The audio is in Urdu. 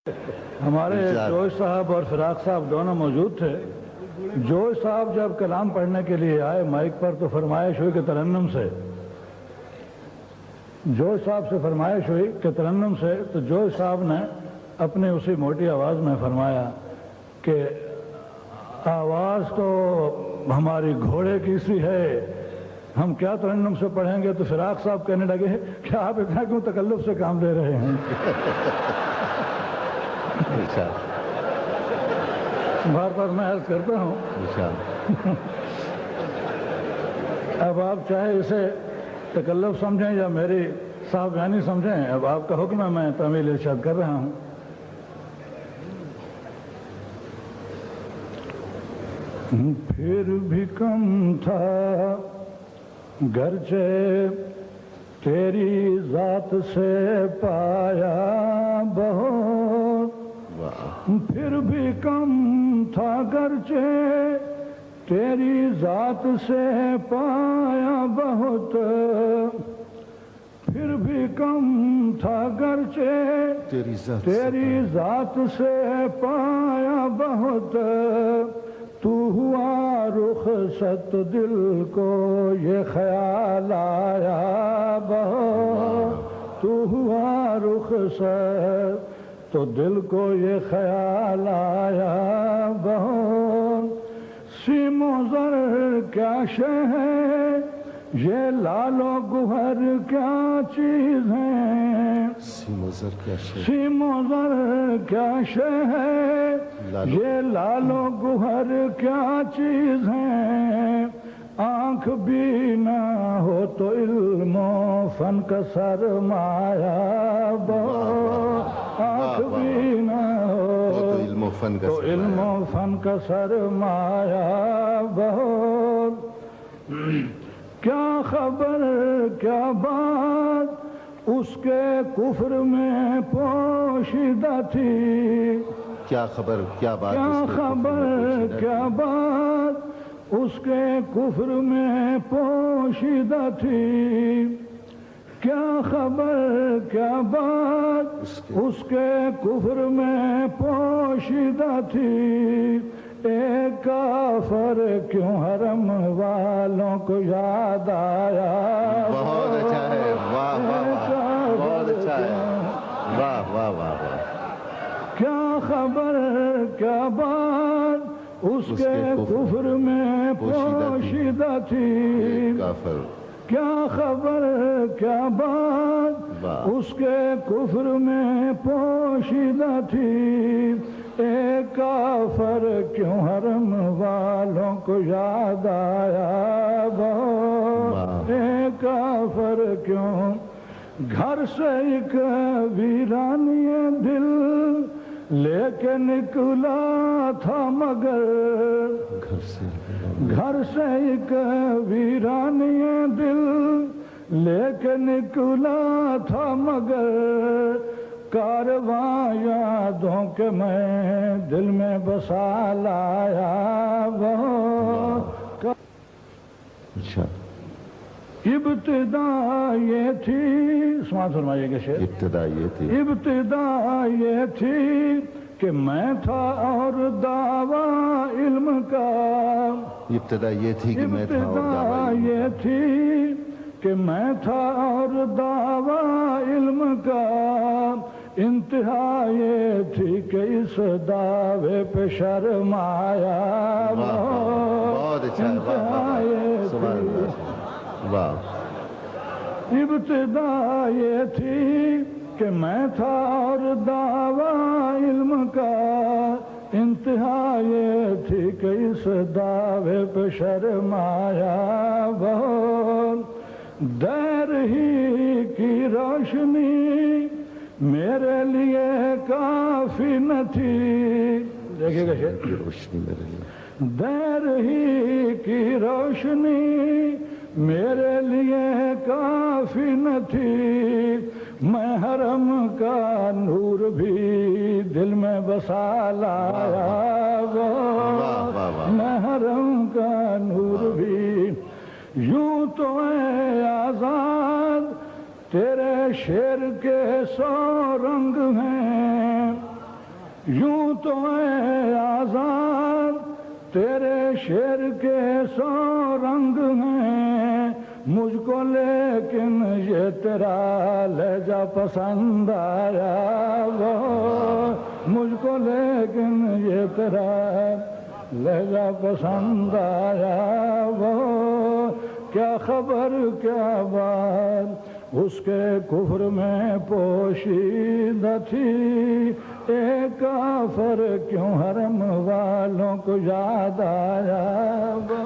ہمارے جوش صاحب اور فراق صاحب دونوں موجود تھے۔ جوش صاحب جب کلام پڑھنے کے لیے آئے مائک پر تو فرمائش ہوئی کہ ترنم سے، جوش صاحب سے فرمائش ہوئی کہ ترنم سے، تو جوش صاحب نے اپنی اسی موٹی آواز میں فرمایا کہ آواز تو ہماری گھوڑے کی سی ہے، ہم کیا ترنم سے پڑھیں گے؟ تو فراق صاحب کہنے لگے کہ آپ اتنا کیوں تکلف سے کام لے رہے ہیں؟ بار بار میں عرض کرتا ہوں، اب آپ چاہے اسے تکلف سمجھیں یا میری صاحبانی سمجھیں، اب آپ کا حکم ہے، میں تعمیل ارشاد کر رہا ہوں۔ پھر بھی کم تھا گرچہ تیری ذات سے پایا بہت، پھر بھی کم تھا گرچہ تیری ذات سے پایا بہت، پھر بھی کم تھا گرچہ تیری ذات سے پایا بہت، تو ہوا رخصت دل کو یہ خیال آیا بہت، تو ہوا رخصت تو دل کو یہ خیال آیا بہت، سیم و زر کیا شے ہے یہ لال و گوہر کیا چیز ہے، سیم و زر کیا شے ہے یہ لال و گوہر کیا چیز ہے، آنکھ بھی نہ ہو تو علم و فن کا سرمایہ بہت، آنکھ بھی نہ ہو تو علم و فن کا سرمایہ بہت، کیا خبر کیا بات اس کے کفر میں پوشیدہ تھی، کیا خبر کیا بات کیا بات اس کے کفر میں پوشیدہ تھی، کیا خبر کیا بات اس کے کفر میں پوشیدہ تھی، ایک کافر کیوں حرم والوں کو یاد آیا، بہت اچھا ہے، واہ واہ واہ، بہت اچھا ہے، واہ واہ واہ واہ، کیا خبر کیا بات اس کے کفر میں پوشیدہ تھی، کیا خبر کیا بات اس کے کفر میں پوشیدہ تھی، ایک کافر کیوں حرم والوں کو یاد آیا بہت، ایک کافر کیوں، گھر سے ایک ویرانی دل لے کے نکلا تھا مگر، گھر سے ایک ویرانی دل لے کے نکلا تھا مگر، کارواں یادوں کے میں دل میں بسا لایا بہت، ابتدا یہ تھی، سماعت فرمائیے گا شعر، ابتدا یہ تھی کہ میں تھا اور دعویٰ علم کا، ابتدا یہ تھی کہ میں تھا اور دعویٰ علم کا، یہ تھی کہ میں تھا اور دعویٰ علم کا، انتہا یہ تھی کہ اس دعوے پہ شرم آیا بہت اچھا ہے، واہ، ابتدا یہ تھی کہ میں تھا اور دعویٰ علم کا، انتہا یہ تھی کہ اس دعوے پہ شرم آیا بہت، دیر ہی کی روشنی میرے لیے کافی نہ تھی، دیکھیے گا شعر، روشنی میرے لیے، دیر ہی کی روشنی میرے لیے کافی نہ تھی، میں حرم کا نور بھی دل میں بسا لایا بہت، میں حرم کا نور بھی، یوں تو اے آزاد تیرے شیر کے 100 رنگ ہیں، یوں تو اے آزاد تیرے شیر کے 100 رنگ ہیں، مجھ کو لیکن یہ تیرا لہجہ پسند آیا وہ، مجھ کو لیکن یہ تیرا لہجہ پسند آیا وہ، کیا خبر کیا بات اس کے کفر میں پوشیدہ تھی، ایک کافر کیوں حرم والوں کو یاد آیا وہ